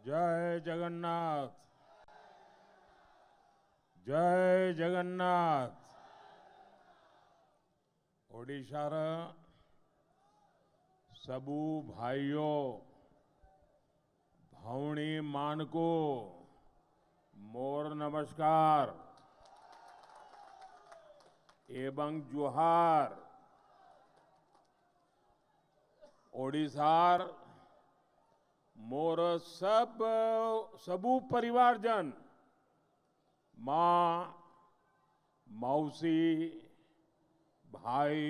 जय जगन्नाथ। जय जगन्नाथ। ओडिशार सबू भाइयों भौणी मानको मोर नमस्कार एवं जुहार। ओडिशार मोर सबू परिवारजन माँ मौसी भाई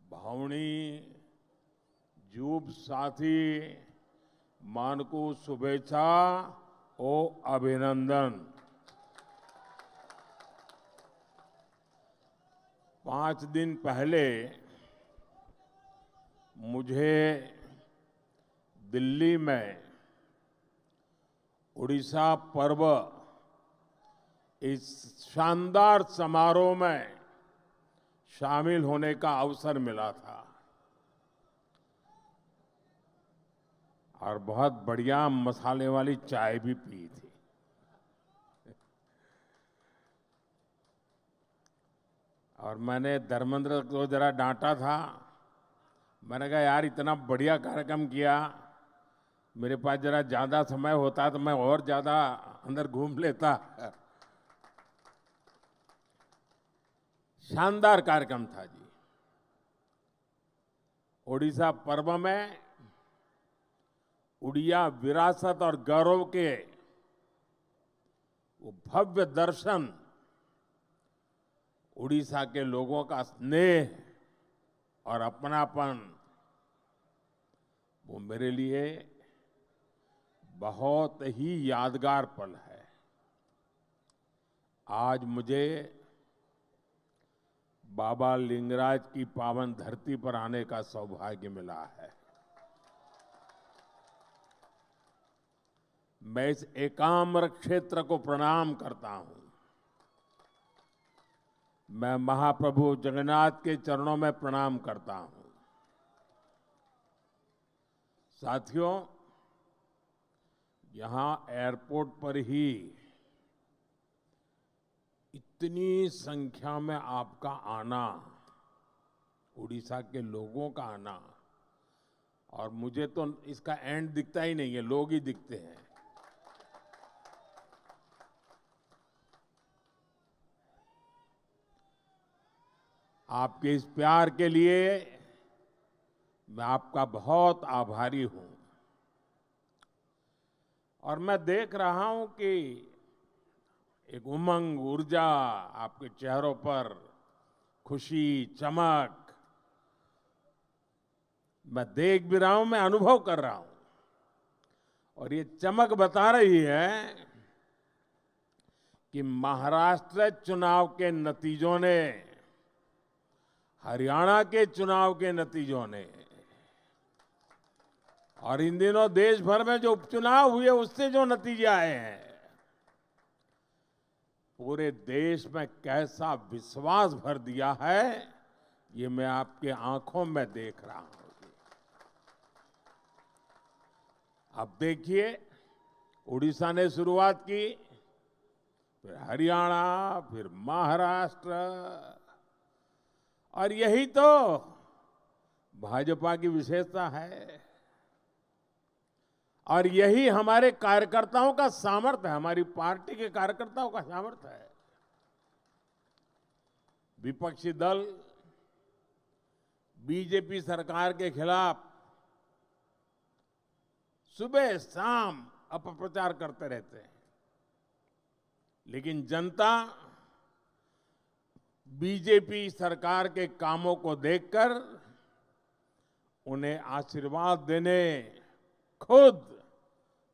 भौणी जूब साथी मानको शुभेच्छा ओ अभिनंदन। 5 दिन पहले मुझे दिल्ली में उड़ीसा पर्व इस शानदार समारोह में शामिल होने का अवसर मिला था और बहुत बढ़िया मसाले वाली चाय भी पी थी। और मैंने धर्मेंद्र को जरा डांटा था। मैंने कहा यार इतना बढ़िया कार्यक्रम किया, मेरे पास जरा ज्यादा समय होता तो मैं और ज्यादा अंदर घूम लेता। शानदार कार्यक्रम था जी। ओडिशा पर्व में उड़िया विरासत और गौरव के वो भव्य दर्शन, उड़ीसा के लोगों का स्नेह और अपनापन, वो मेरे लिए बहुत ही यादगार पल है। आज मुझे बाबा लिंगराज की पावन धरती पर आने का सौभाग्य मिला है। मैं इस एकाम्र क्षेत्र को प्रणाम करता हूं। मैं महाप्रभु जगन्नाथ के चरणों में प्रणाम करता हूं। साथियों, यहां एयरपोर्ट पर ही इतनी संख्या में आपका आना, उड़ीसा के लोगों का आना, और मुझे तो इसका एंड दिखता ही नहीं है, लोग ही दिखते हैं। आपके इस प्यार के लिए मैं आपका बहुत आभारी हूं। और मैं देख रहा हूं कि एक उमंग, ऊर्जा आपके चेहरों पर, खुशी, चमक, मैं देख भी रहा हूं, मैं अनुभव कर रहा हूं। और ये चमक बता रही है कि महाराष्ट्र चुनाव के नतीजों ने, हरियाणा के चुनाव के नतीजों ने, और इन दिनों देश भर में जो उपचुनाव हुए उससे जो नतीजे आए हैं, पूरे देश में कैसा विश्वास भर दिया है, ये मैं आपके आंखों में देख रहा हूं। अब देखिए, उड़ीसा ने शुरुआत की, फिर हरियाणा, फिर महाराष्ट्र, और यही तो भाजपा की विशेषता है। और यही हमारे कार्यकर्ताओं का सामर्थ्य है, हमारी पार्टी के कार्यकर्ताओं का सामर्थ्य है। विपक्षी दल बीजेपी सरकार के खिलाफ सुबह शाम अपप्रचार करते रहते हैं, लेकिन जनता बीजेपी सरकार के कामों को देखकर उन्हें आशीर्वाद देने खुद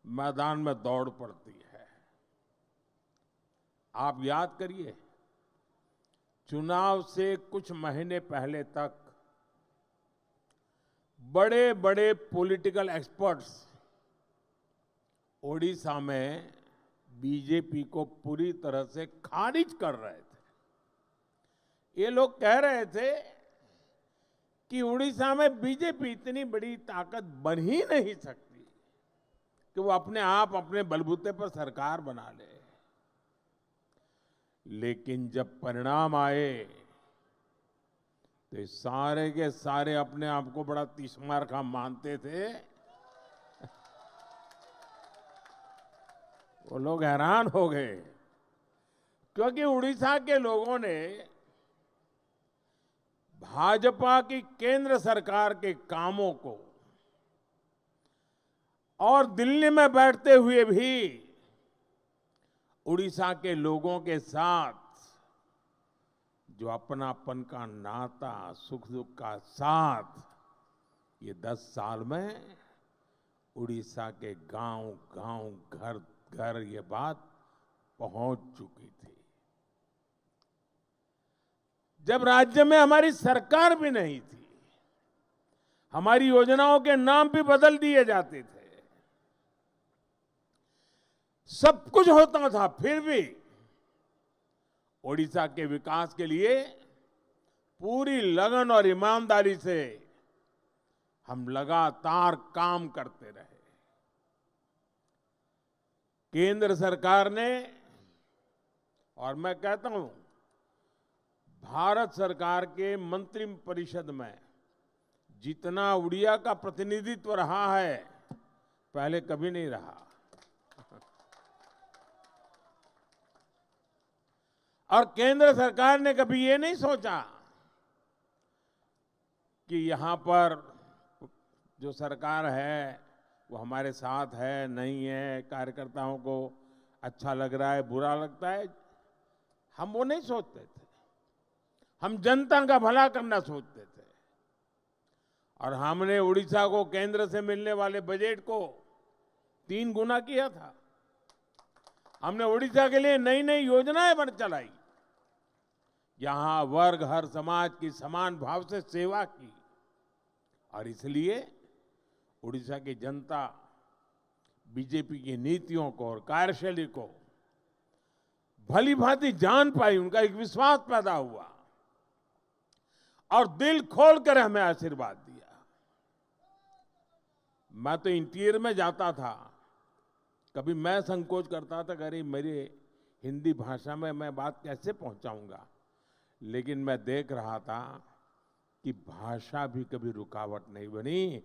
मैदान में दौड़ पड़ती है। आप याद करिए, चुनाव से कुछ महीने पहले तक बड़े बड़े पॉलिटिकल एक्सपर्ट्स ओडिशा में बीजेपी को पूरी तरह से खारिज कर रहे थे। ये लोग कह रहे थे कि उड़ीसा में बीजेपी इतनी बड़ी ताकत बन ही नहीं सकती, कि वो अपने आप अपने बलबूते पर सरकार बना ले। लेकिन जब परिणाम आए तो सारे के सारे अपने आप को बड़ा तीसमार का मानते थे। वो लोग हैरान हो गए, क्योंकि उड़ीसा के लोगों ने भाजपा की केंद्र सरकार के कामों को और दिल्ली में बैठते हुए भी उड़ीसा के लोगों के साथ जो अपनापन का नाता, सुख दुख का साथ, ये 10 साल में उड़ीसा के गांव गांव, घर घर ये बात पहुंच चुकी थी। जब राज्य में हमारी सरकार भी नहीं थी, हमारी योजनाओं के नाम भी बदल दिए जाते थे, सब कुछ होता था, फिर भी ओडिशा के विकास के लिए पूरी लगन और ईमानदारी से हम लगातार काम करते रहे। केंद्र सरकार ने, और मैं कहता हूं भारत सरकार के मंत्रिपरिषद में जितना उड़िया का प्रतिनिधित्व रहा है, पहले कभी नहीं रहा। और केंद्र सरकार ने कभी ये नहीं सोचा कि यहां पर जो सरकार है वो हमारे साथ है, नहीं है, कार्यकर्ताओं को अच्छा लग रहा है, बुरा लगता है, हम वो नहीं सोचते थे। हम जनता का भला करना सोचते थे। और हमने उड़ीसा को केंद्र से मिलने वाले बजट को 3 गुना किया था। हमने उड़ीसा के लिए नई नई योजनाएं बन चलाई, यहां वर्ग हर समाज की समान भाव से सेवा की। और इसलिए उड़ीसा की जनता बीजेपी की नीतियों को और कार्यशैली को भली भांति जान पाई, उनका एक विश्वास पैदा हुआ और दिल खोलकर हमें आशीर्वाद दिया। मैं तो इंटीरियर में जाता था, कभी मैं संकोच करता था कि अरे मेरी हिंदी भाषा में मैं बात कैसे पहुंचाऊंगा, लेकिन मैं देख रहा था कि भाषा भी कभी रुकावट नहीं बनी,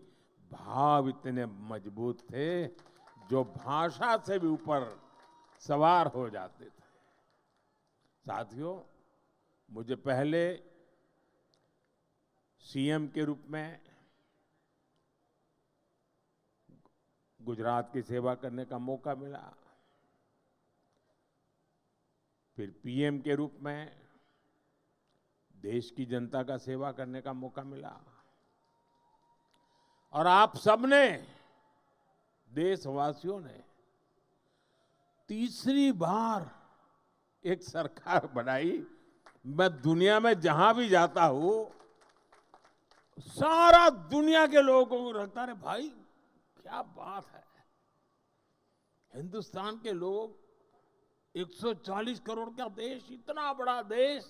भाव इतने मजबूत थे जो भाषा से भी ऊपर सवार हो जाते थे। साथियों, मुझे पहले सीएम के रूप में गुजरात की सेवा करने का मौका मिला, फिर पीएम के रूप में देश की जनता का सेवा करने का मौका मिला, और आप सबने, देशवासियों ने तीसरी बार एक सरकार बनाई। मैं दुनिया में जहां भी जाता हूं, सारा दुनिया के लोगों को लगता है भाई क्या बात है, हिंदुस्तान के लोग, 140 करोड़ का देश, इतना बड़ा देश,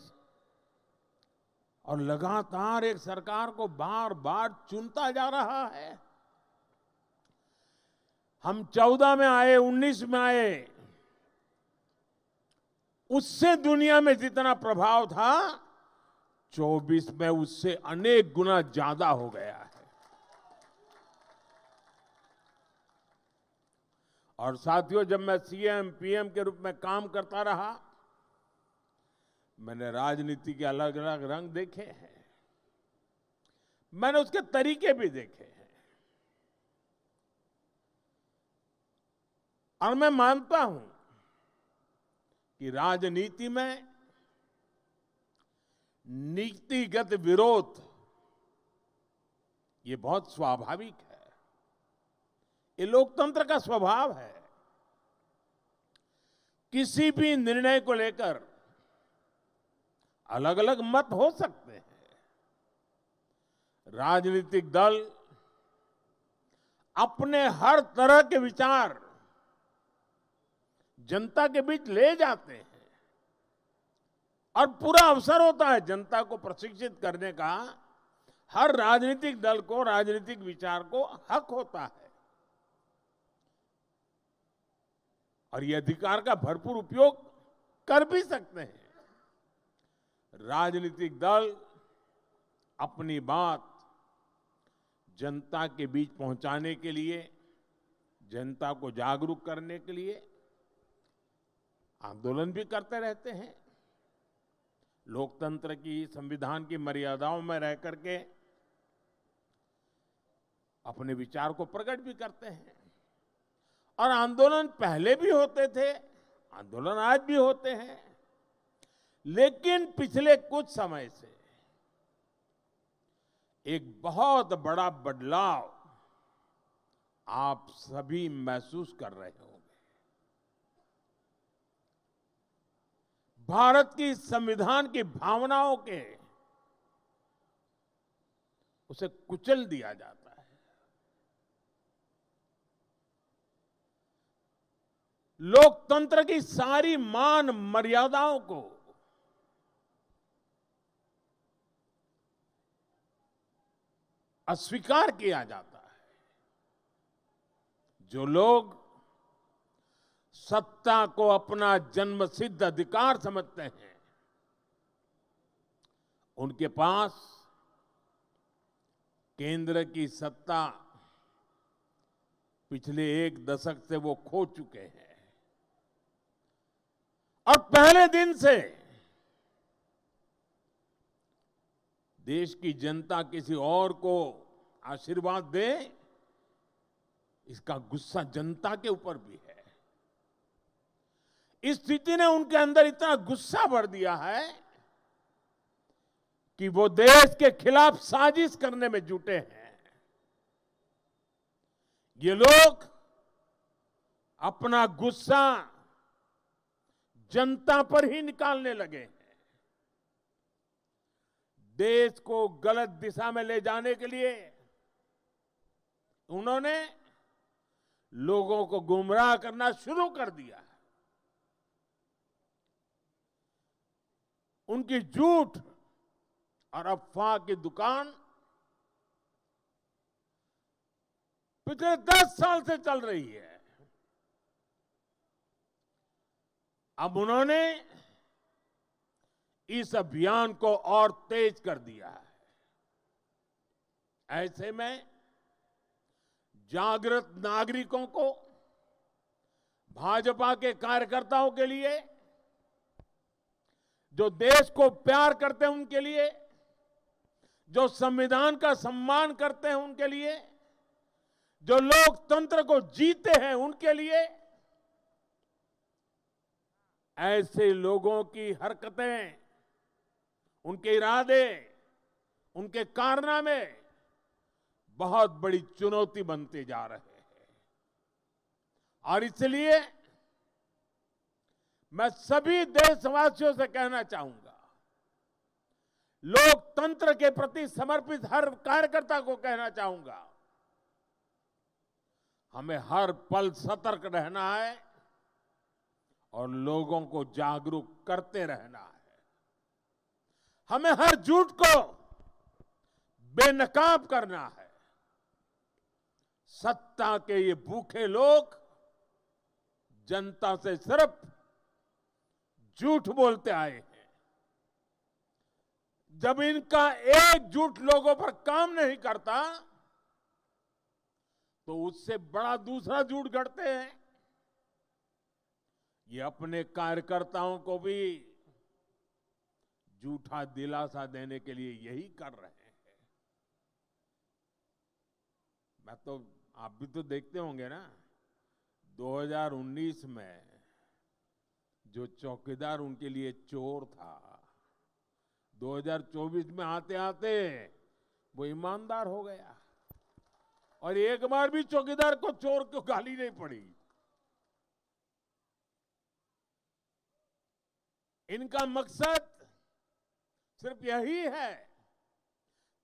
और लगातार एक सरकार को बार बार चुनता जा रहा है। हम 14 में आए, 19 में आए, उससे दुनिया में जितना प्रभाव था 24 में उससे अनेक गुना ज्यादा हो गया है। और साथियों, जब मैं सीएम पीएम के रूप में काम करता रहा, मैंने राजनीति के अलग अलग रंग देखे हैं, मैंने उसके तरीके भी देखे हैं, और मैं मानता हूं कि राजनीति में नीतिगत विरोध ये बहुत स्वाभाविक है, ये लोकतंत्र का स्वभाव है। किसी भी निर्णय को लेकर अलग अलग मत हो सकते हैं। राजनीतिक दल अपने हर तरह के विचार जनता के बीच ले जाते हैं, और पूरा अवसर होता है जनता को प्रशिक्षित करने का। हर राजनीतिक दल को, राजनीतिक विचार को हक होता है। और ये अधिकार का भरपूर उपयोग कर भी सकते हैं। राजनीतिक दल अपनी बात जनता के बीच पहुंचाने के लिए, जनता को जागरूक करने के लिए आंदोलन भी करते रहते हैं। लोकतंत्र की, संविधान की मर्यादाओं में रह करके अपने विचार को प्रकट भी करते हैं। और आंदोलन पहले भी होते थे, आंदोलन आज भी होते हैं, लेकिन पिछले कुछ समय से एक बहुत बड़ा बदलाव आप सभी महसूस कर रहे होंगे। भारत की संविधान की भावनाओं के उसे कुचल दिया जाता है। लोकतंत्र की सारी मान मर्यादाओं को अस्वीकार किया जाता है। जो लोग सत्ता को अपना जन्मसिद्ध अधिकार समझते हैं, उनके पास केंद्र की सत्ता पिछले एक दशक से वो खो चुके हैं। और पहले दिन से देश की जनता किसी और को आशीर्वाद दे, इसका गुस्सा जनता के ऊपर भी है। इस स्थिति ने उनके अंदर इतना गुस्सा भर दिया है कि वो देश के खिलाफ साजिश करने में जुटे हैं। ये लोग अपना गुस्सा जनता पर ही निकालने लगे हैं। देश को गलत दिशा में ले जाने के लिए उन्होंने लोगों को गुमराह करना शुरू कर दिया। उनकी झूठ और अफवाह की दुकान पिछले 10 साल से चल रही है। अब उन्होंने इस अभियान को और तेज कर दिया है। ऐसे में जागृत नागरिकों को, भाजपा के कार्यकर्ताओं के लिए, जो देश को प्यार करते हैं उनके लिए, जो संविधान का सम्मान करते हैं उनके लिए, जो लोकतंत्र को जीते हैं उनके लिए, ऐसे लोगों की हरकतें, उनके इरादे, उनके कारनामे बहुत बड़ी चुनौती बनते जा रहे हैं। और इसलिए मैं सभी देशवासियों से कहना चाहूंगा, लोकतंत्र के प्रति समर्पित हर कार्यकर्ता को कहना चाहूंगा, हमें हर पल सतर्क रहना है और लोगों को जागरूक करते रहना है। हमें हर झूठ को बेनकाब करना है। सत्ता के ये भूखे लोग जनता से सिर्फ झूठ बोलते आए हैं। जब इनका एक झूठ लोगों पर काम नहीं करता, तो उससे बड़ा दूसरा झूठ गढ़ते हैं। ये अपने कार्यकर्ताओं को भी झूठा दिलासा देने के लिए यही कर रहे हैं। मैं तो, आप भी तो देखते होंगे ना, 2019 में जो चौकीदार उनके लिए चोर था, 2024 में आते आते वो ईमानदार हो गया। और एक बार भी चौकीदार को चोर को गाली नहीं पड़ी। इनका मकसद सिर्फ यही है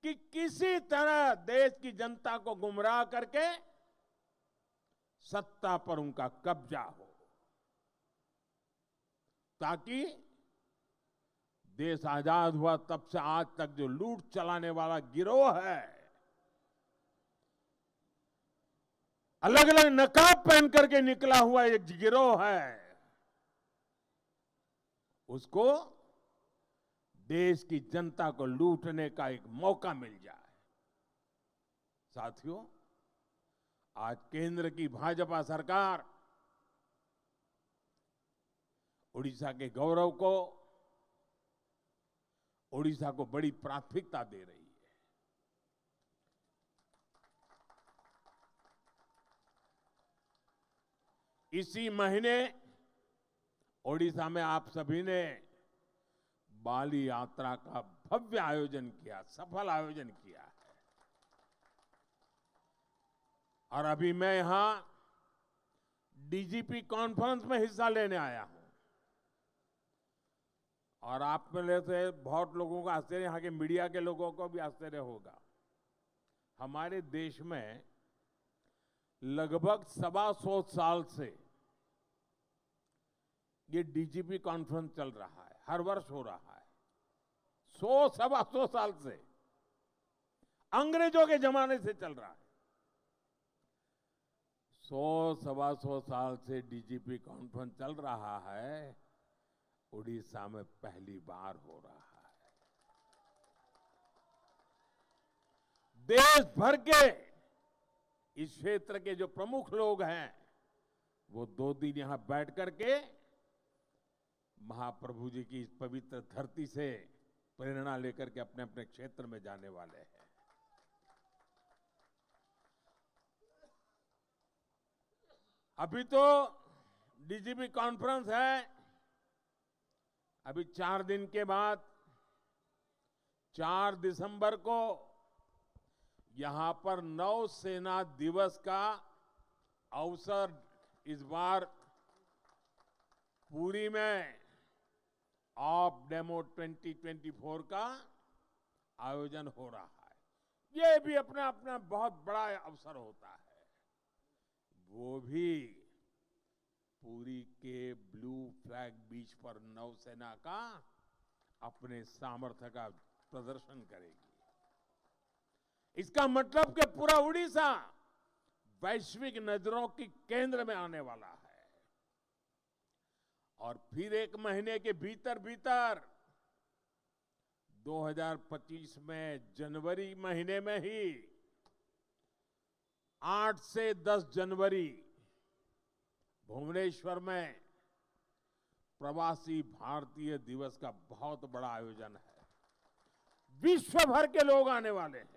कि किसी तरह देश की जनता को गुमराह करके सत्ता पर उनका कब्जा हो, ताकि देश आजाद हुआ तब से आज तक जो लूट चलाने वाला गिरोह है, अलग अलग नकाब पहन करके निकला हुआ एक गिरोह है, उसको देश की जनता को लूटने का एक मौका मिल जाए। साथियों, आज केंद्र की भाजपा सरकार उड़ीसा के गौरव को, उड़ीसा को बड़ी प्राथमिकता दे रही है। इसी महीने ओडिशा में आप सभी ने बाली यात्रा का भव्य आयोजन किया, सफल आयोजन किया है। और अभी मैं यहां डीजीपी कॉन्फ्रेंस में हिस्सा लेने आया हूं, और आप में से बहुत लोगों को आश्चर्य, यहां के मीडिया के लोगों को भी आश्चर्य होगा। हमारे देश में लगभग 125 साल से ये डीजीपी कॉन्फ्रेंस चल रहा है, हर वर्ष हो रहा है। 125 साल से, अंग्रेजों के जमाने से चल रहा है। 125 साल से डीजीपी कॉन्फ्रेंस चल रहा है, उड़ीसा में पहली बार हो रहा है। देश भर के इस क्षेत्र के जो प्रमुख लोग हैं, वो 2 दिन यहां बैठ करके महाप्रभु जी की इस पवित्र धरती से प्रेरणा लेकर के अपने अपने क्षेत्र में जाने वाले हैं। अभी तो डीजीपी कॉन्फ्रेंस है, अभी 4 दिन के बाद 4 दिसंबर को यहां पर नौसेना दिवस का अवसर इस बार पुरी में ऑफ डेमो 2024 का आयोजन हो रहा है। ये भी अपना अपना बहुत बड़ा अवसर होता है। वो भी पुरी के ब्लू फ्लैग बीच पर नौसेना का अपने सामर्थ्य का प्रदर्शन करेगी। इसका मतलब कि पूरा उड़ीसा वैश्विक नजरों की केंद्र में आने वाला है। और फिर 1 महीने के भीतर भीतर 2025 में जनवरी महीने में ही 8 से 10 जनवरी भुवनेश्वर में प्रवासी भारतीय दिवस का बहुत बड़ा आयोजन है। विश्व भर के लोग आने वाले हैं।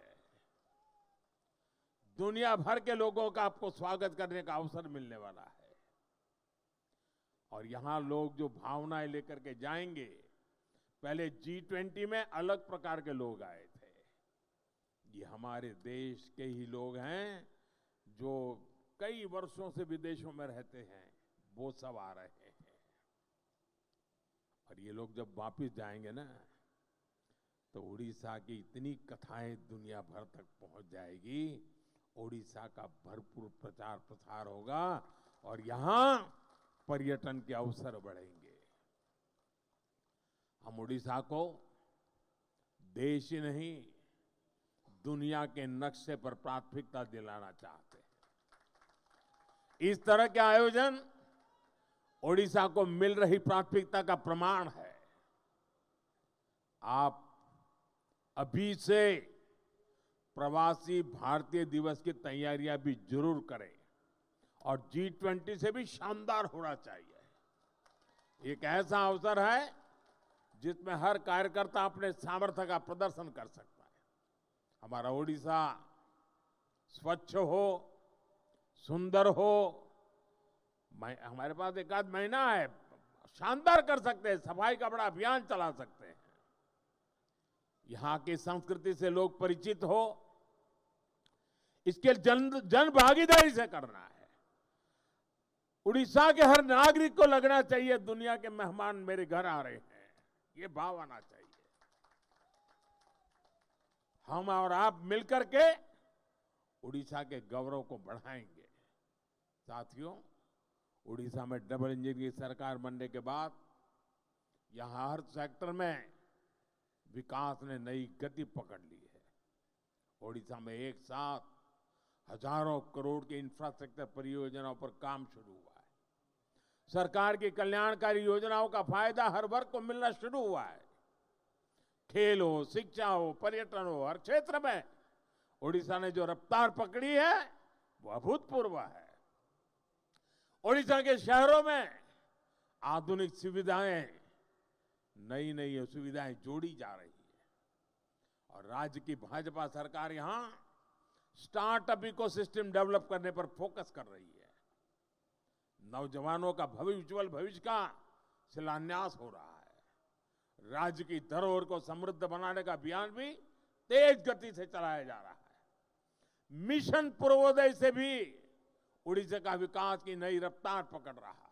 दुनिया भर के लोगों का आपको स्वागत करने का अवसर मिलने वाला है। और यहां लोग जो भावनाएं लेकर के जाएंगे, पहले G20 में अलग प्रकार के लोग आए थे, ये हमारे देश के ही लोग हैं जो कई वर्षों से विदेशों में रहते हैं, वो सब आ रहे हैं। और ये लोग जब वापस जाएंगे ना, तो उड़ीसा की इतनी कथाएं दुनिया भर तक पहुंच जाएगी, उड़ीसा का भरपूर प्रचार प्रसार होगा और यहां पर्यटन के अवसर बढ़ेंगे। हम उड़ीसा को देश ही नहीं, दुनिया के नक्शे पर प्राथमिकता दिलाना चाहते हैं। इस तरह के आयोजन उड़ीसा को मिल रही प्राथमिकता का प्रमाण है। आप अभी से प्रवासी भारतीय दिवस की तैयारियां भी जरूर करें, और G20 से भी शानदार होना चाहिए। एक ऐसा अवसर है जिसमें हर कार्यकर्ता अपने सामर्थ्य का प्रदर्शन कर सकता है। हमारा उड़ीसा स्वच्छ हो, सुंदर हो, हमारे पास 1 आध महीना है, शानदार कर सकते हैं, सफाई का बड़ा अभियान चला सकते हैं। यहां की संस्कृति से लोग परिचित हो, इसके जन भागीदारी से करना है। उड़ीसा के हर नागरिक को लगना चाहिए दुनिया के मेहमान मेरे घर आ रहे हैं, ये भाव आना चाहिए। हम और आप मिलकर के उड़ीसा के गौरव को बढ़ाएंगे। साथियों, उड़ीसा में डबल इंजन की सरकार बनने के बाद यहां हर सेक्टर में विकास ने नई गति पकड़ ली है। उड़ीसा में एक साथ हजारों करोड़ के इंफ्रास्ट्रक्चर परियोजनाओं पर काम शुरू हुआ है। सरकार की कल्याणकारी योजनाओं का फायदा हर वर्ग को मिलना शुरू हुआ है। खेल हो, शिक्षा हो, पर्यटन हो, हर क्षेत्र में ओडिशा ने जो रफ्तार पकड़ी है वो अभूतपूर्व है। ओडिशा के शहरों में आधुनिक सुविधाएं, नई नई सुविधाएं जोड़ी जा रही है और राज्य की भाजपा सरकार यहां स्टार्टअप इकोसिस्टम डेवलप करने पर फोकस कर रही है। नौजवानों का उज्जवल भविष्य का शिलान्यास हो रहा है। राज्य की धरोहर को समृद्ध बनाने का अभियान भी तेज गति से चलाया जा रहा है। मिशन पूर्वोदय से भी उड़ीसा का विकास की नई रफ्तार पकड़ रहा है।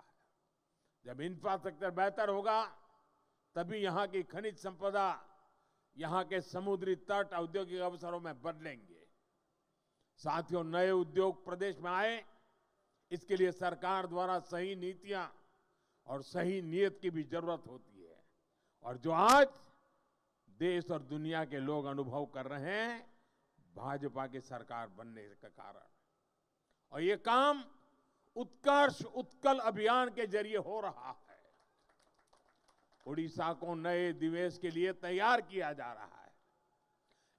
जब इंफ्रास्ट्रक्चर बेहतर होगा तभी यहां की खनिज संपदा, यहां के समुद्री तट औद्योगिक अवसरों में बदलेंगे। साथियों, नए उद्योग प्रदेश में आए, इसके लिए सरकार द्वारा सही नीतियां और सही नीयत की भी जरूरत होती है और जो आज देश और दुनिया के लोग अनुभव कर रहे हैं भाजपा की सरकार बनने के कारण। और ये काम उत्कर्ष उत्कल अभियान के जरिए हो रहा है। उड़ीसा को नए निवेश के लिए तैयार किया जा रहा है।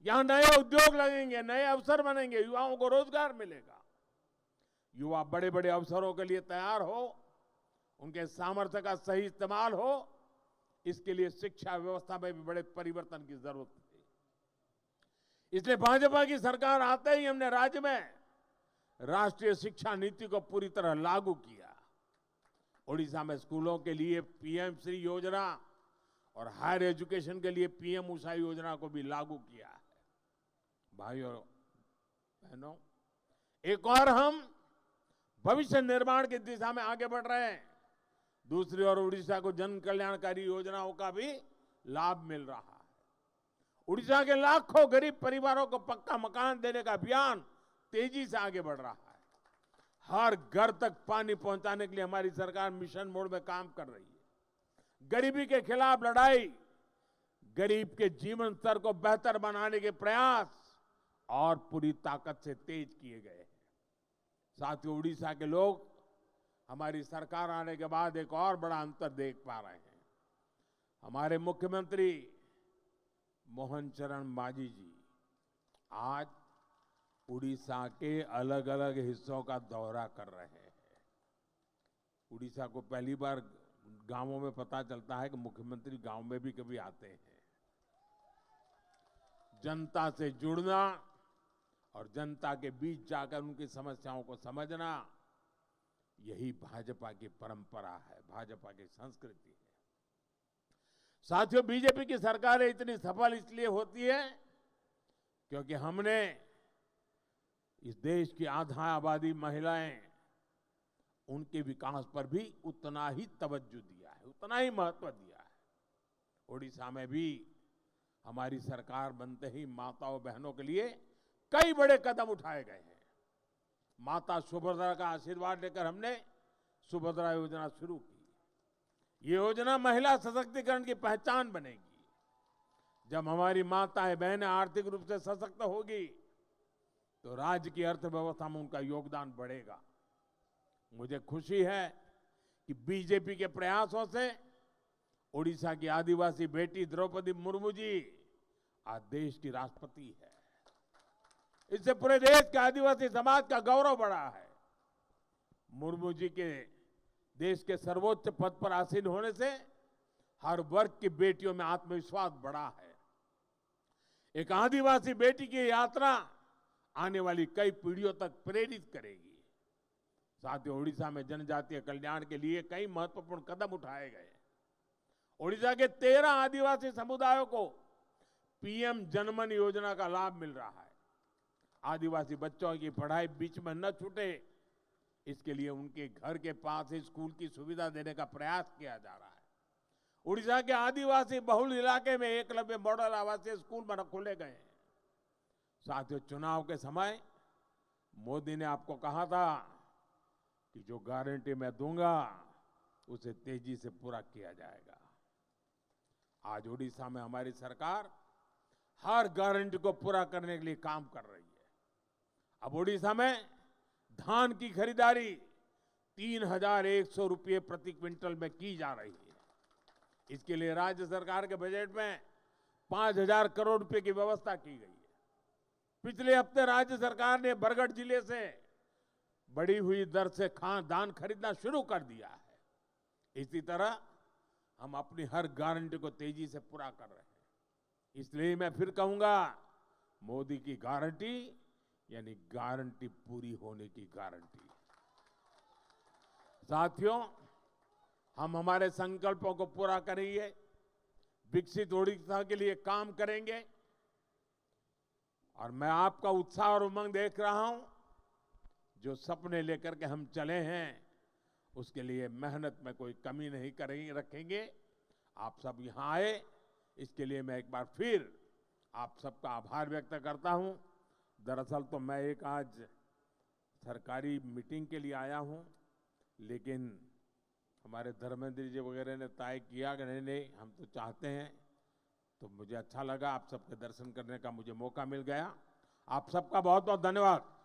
यहां नए उद्योग लगेंगे, नए अवसर बनेंगे, युवाओं को रोजगार मिलेगा। युवा बड़े बड़े अवसरों के लिए तैयार हो, उनके सामर्थ्य का सही इस्तेमाल हो, इसके लिए शिक्षा व्यवस्था में भी बड़े परिवर्तन की जरूरत है। इसलिए भाजपा की सरकार आते ही हमने राज्य में राष्ट्रीय शिक्षा नीति को पूरी तरह लागू किया। ओडिशा में स्कूलों के लिए पीएम श्री योजना और हायर एजुकेशन के लिए पीएम उषा योजना को भी लागू किया है। भाइयों बहनों, एक और हम भविष्य निर्माण की दिशा में आगे बढ़ रहे हैं। दूसरी ओर उड़ीसा को जन कल्याणकारी योजनाओं का भी लाभ मिल रहा है। उड़ीसा के लाखों गरीब परिवारों को पक्का मकान देने का अभियान तेजी से आगे बढ़ रहा है। हर घर तक पानी पहुंचाने के लिए हमारी सरकार मिशन मोड में काम कर रही है। गरीबी के खिलाफ लड़ाई, गरीब के जीवन स्तर को बेहतर बनाने के प्रयास और पूरी ताकत से तेज किए गए हैं। साथियों, उड़ीसा के लोग हमारी सरकार आने के बाद एक और बड़ा अंतर देख पा रहे हैं। हमारे मुख्यमंत्री मोहन चरण मांझी जी आज उड़ीसा के अलग अलग हिस्सों का दौरा कर रहे हैं। उड़ीसा को पहली बार गांवों में पता चलता है कि मुख्यमंत्री गांव में भी कभी आते हैं। जनता से जुड़ना और जनता के बीच जाकर उनकी समस्याओं को समझना, यही भाजपा की परंपरा है, भाजपा की संस्कृति है। साथियों, बीजेपी की सरकारें इतनी सफल इसलिए होती है क्योंकि हमने इस देश की आधा आबादी महिलाएं, उनके विकास पर भी उतना ही तवज्जो दिया है, उतना ही महत्व दिया है। ओडिशा में भी हमारी सरकार बनते ही माताओं बहनों के लिए कई बड़े कदम उठाए गए हैं। माता सुभद्रा का आशीर्वाद लेकर हमने सुभद्रा योजना शुरू की। ये योजना महिला सशक्तिकरण की पहचान बनेगी। जब हमारी माताएं बहनें आर्थिक रूप से सशक्त होगी तो राज्य की अर्थव्यवस्था में उनका योगदान बढ़ेगा। मुझे खुशी है कि बीजेपी के प्रयासों से ओडिशा की आदिवासी बेटी द्रौपदी मुर्मू जी आज देश की राष्ट्रपति है। इससे पूरे देश के आदिवासी समाज का गौरव बढ़ा है। मुर्मू जी के देश के सर्वोच्च पद पर आसीन होने से हर वर्ग की बेटियों में आत्मविश्वास बढ़ा है। एक आदिवासी बेटी की यात्रा आने वाली कई पीढ़ियों तक प्रेरित करेगी। साथियों, ओडिशा में जनजातीय कल्याण के लिए कई महत्वपूर्ण कदम उठाए गए। ओडिशा के 13 आदिवासी समुदायों को पीएम जनमन योजना का लाभ मिल रहा है। आदिवासी बच्चों की पढ़ाई बीच में न छूटे, इसके लिए उनके घर के पास ही स्कूल की सुविधा देने का प्रयास किया जा रहा है। उड़ीसा के आदिवासी बहुल इलाके में एकलव्य मॉडल आवासीय स्कूल खोले गए हैं। साथियों, चुनाव के समय मोदी ने आपको कहा था कि जो गारंटी मैं दूंगा उसे तेजी से पूरा किया जाएगा। आज उड़ीसा में हमारी सरकार हर गारंटी को पूरा करने के लिए काम कर रही है। अब ओडिशा में धान की खरीदारी 3,100 रुपये प्रति क्विंटल में की जा रही है। इसके लिए राज्य सरकार के बजट में 5,000 करोड़ रुपए की व्यवस्था की गई है। पिछले हफ्ते राज्य सरकार ने बरगढ़ जिले से बढ़ी हुई दर से धान खरीदना शुरू कर दिया है। इसी तरह हम अपनी हर गारंटी को तेजी से पूरा कर रहे हैं। इसलिए मैं फिर कहूंगा, मोदी की गारंटी यानी गारंटी पूरी होने की गारंटी। साथियों, हम हमारे संकल्पों को पूरा करेंगे, विकसित ओडिशा के लिए काम करेंगे। और मैं आपका उत्साह और उमंग देख रहा हूं। जो सपने लेकर के हम चले हैं, उसके लिए मेहनत में कोई कमी नहीं रखेंगे। आप सब यहां आए, इसके लिए मैं एक बार फिर आप सबका आभार व्यक्त करता हूं। दरअसल तो मैं एक आज सरकारी मीटिंग के लिए आया हूं, लेकिन हमारे धर्मेंद्र जी वगैरह ने तय किया कि नहीं, हम तो चाहते हैं, तो मुझे अच्छा लगा। आप सबके दर्शन करने का मुझे मौका मिल गया। आप सबका बहुत बहुत धन्यवाद।